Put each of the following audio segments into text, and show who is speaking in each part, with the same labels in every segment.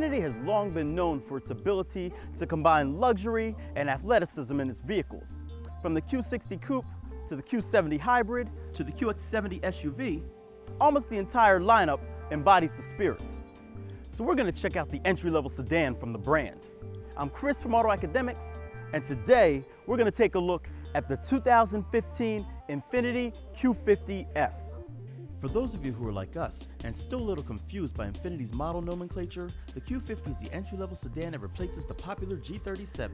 Speaker 1: Infiniti has long been known for its ability to combine luxury and athleticism in its vehicles. From the Q60 Coupe to the Q70 Hybrid to the QX70 SUV, almost the entire lineup embodies the spirit. So we're going to check out the entry-level sedan from the brand. I'm Chris from AutoAcademics, and today we're going to take a look at the 2015 Infiniti Q50S. For those of you who are like us and still a little confused by Infiniti's model nomenclature, the Q50 is the entry-level sedan that replaces the popular G37.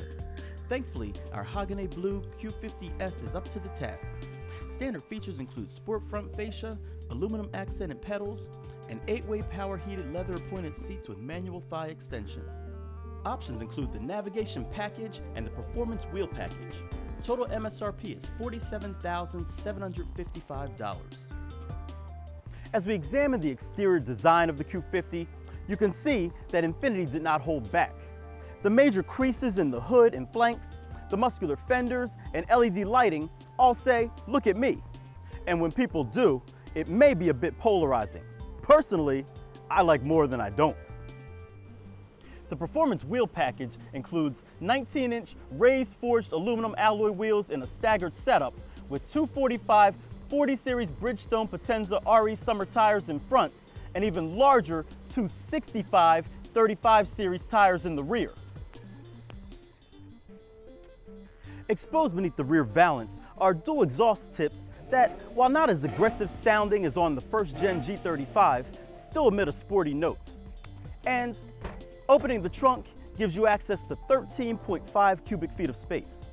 Speaker 1: Thankfully, our Hagane Blue Q50S is up to the task. Standard features include sport front fascia, aluminum accented pedals, and 8-way power-heated leather-appointed seats with manual thigh extension. Options include the navigation package and the performance wheel package. Total M.S.R.P is $47,755. As we examine the exterior design of the Q50, you can see that Infiniti did not hold back. The major creases in the hood and flanks, the muscular fenders, and LED lighting all say, "Look at me." And when people do, it may be a bit polarizing. Personally, I like more than I don't. The performance wheel package includes 19-inch raised forged aluminum alloy wheels in a staggered setup with 245 40 series Bridgestone Potenza RE summer tires in front and even larger 265 35 series tires in the rear. Exposed beneath the rear valance are dual exhaust tips that, while not as aggressive sounding as on the first-gen G35, still emit a sporty note. And opening the trunk gives you access to 13.5 cubic feet of space.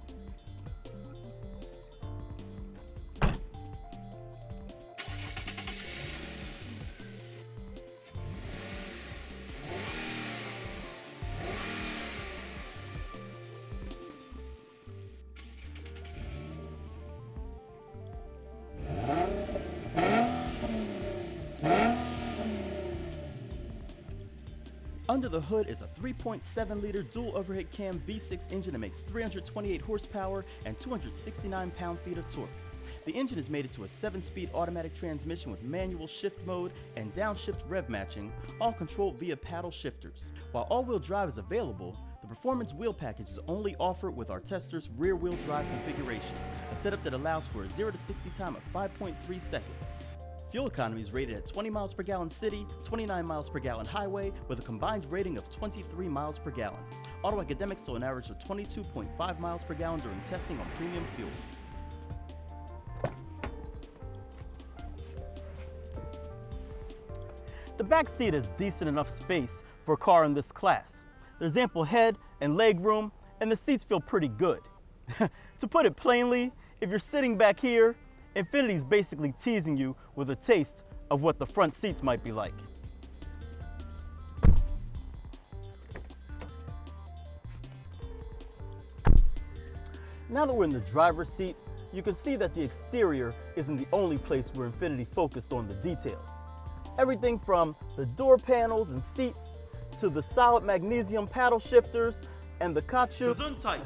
Speaker 1: Under the hood is a 3.7-liter dual overhead cam V6 engine that makes 328 horsepower and 269 pound-feet of torque. The engine is mated to a 7-speed automatic transmission with manual shift mode and downshift rev matching, all controlled via paddle shifters. While all-wheel drive is available, the performance wheel package is only offered with our tester's rear-wheel drive configuration, a setup that allows for a 0 to 60 time of 5.3 seconds. Fuel economy is rated at 20 miles per gallon city, 29 miles per gallon highway, with a combined rating of 23 miles per gallon. AutoAcademics saw an average of 22.5 miles per gallon during testing on premium fuel. The back seat has decent enough space for a car in this class. There's ample head and leg room, and the seats feel pretty good. To put it plainly, if you're sitting back here, Infiniti's basically teasing you with a taste of what the front seats might be like. Now that we're in the driver's seat, you can see that the exterior isn't the only place where Infiniti focused on the details. Everything from the door panels and seats to the solid magnesium paddle shifters and the caoutchouc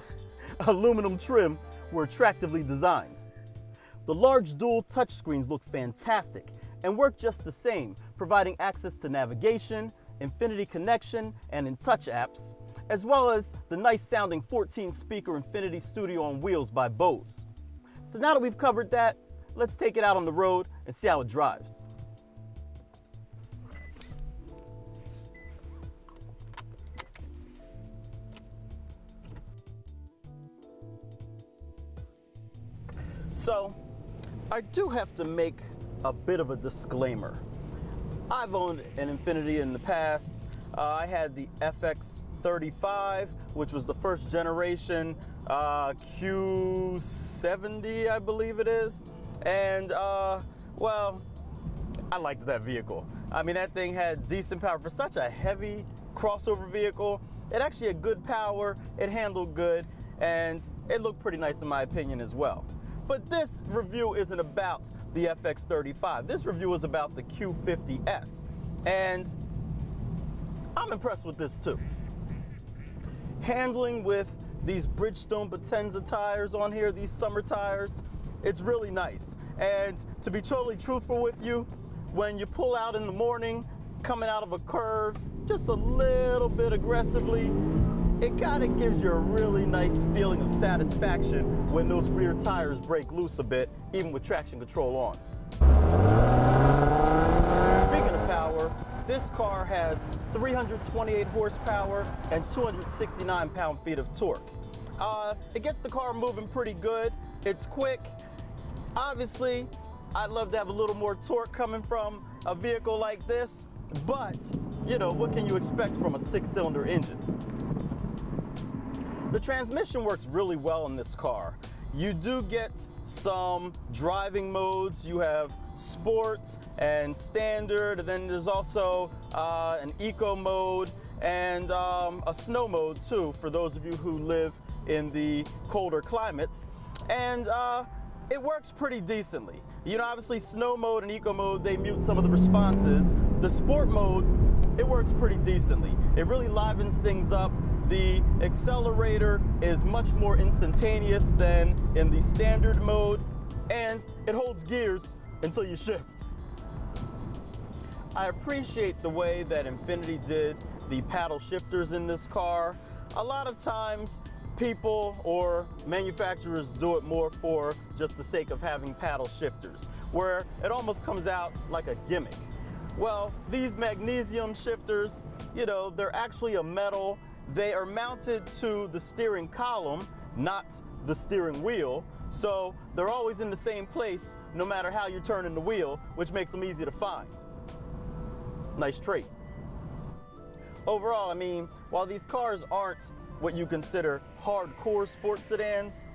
Speaker 1: aluminum trim were attractively designed. The large dual touchscreens look fantastic and work just the same, providing access to navigation, Infiniti Connection, and InTouch apps, as well as the nice sounding 14-speaker Infiniti Studio on Wheels by Bose. So now that we've covered that, let's take it out on the road and see how it drives. So, I do have to make a bit of a disclaimer. I've owned an Infiniti in the past. I had the FX35, which was the first generation Q70, I believe it is. And, well, I liked that vehicle. I mean, that thing had decent power. For such a heavy crossover vehicle, it actually had good power, it handled good, and it looked pretty nice in my opinion as well. But this review isn't about the FX35. This review is about the Q50S. And I'm impressed with this too. Handling with these Bridgestone Potenza tires on here, these summer tires, it's really nice. And to be totally truthful with you, when you pull out in the morning, coming out of a curve, just a little bit aggressively, it kind of gives you a really nice feeling of satisfaction when those rear tires break loose a bit, even with traction control on. Speaking of power, this car has 328 horsepower and 269 pound-feet of torque. It gets the car moving pretty good. It's quick. Obviously, I'd love to have a little more torque coming from a vehicle like this, but, you know, what can you expect from a 6-cylinder engine? The transmission works really well in this car. You do get some driving modes. You have sport and standard, and then there's also an eco mode and a snow mode too, for those of you who live in the colder climates. And it works pretty decently. You know, obviously snow mode and eco mode, they mute some of the responses. The sport mode, it works pretty decently. It really livens things up. The accelerator is much more instantaneous than in the standard mode, and it holds gears until you shift. I appreciate the way that Infiniti did the paddle shifters in this car. A lot of times people or manufacturers do it more for just the sake of having paddle shifters, where it almost comes out like a gimmick. Well, these magnesium shifters, you know, they're actually a metal. They are mounted to the steering column, not the steering wheel, so they're always in the same place no matter how you're turning the wheel, which makes them easy to find. Nice trait. Overall, I mean, while these cars aren't what you consider hardcore sports sedans,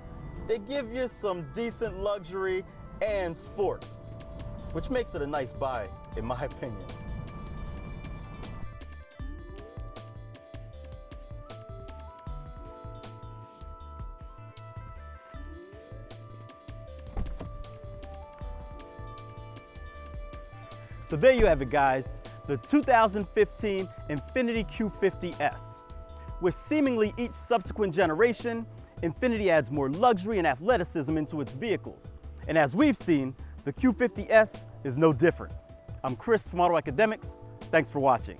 Speaker 1: they give you some decent luxury and sport, which makes it a nice buy, in my opinion. So there you have it, guys, the 2015 Infiniti Q50S. With seemingly each subsequent generation, Infiniti adds more luxury and athleticism into its vehicles. And as we've seen, the Q50S is no different. I'm Chris from AutoAcademics. Thanks for watching.